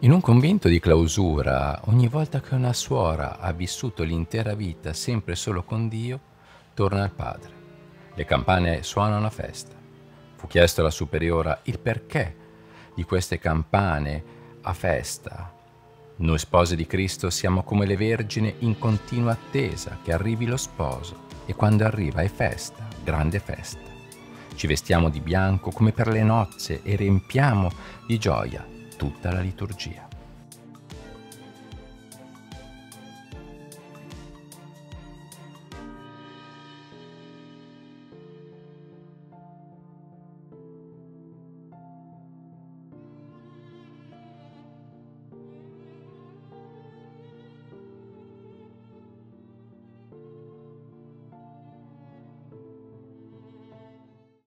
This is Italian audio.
In un convento di clausura, ogni volta che una suora ha vissuto l'intera vita sempre solo con Dio, torna al Padre. Le campane suonano a festa. Fu chiesto alla superiora il perché di queste campane a festa. Noi spose di Cristo siamo come le vergini in continua attesa che arrivi lo sposo, e quando arriva è festa, grande festa. Ci vestiamo di bianco come per le nozze e riempiamo di gioia tutta la liturgia.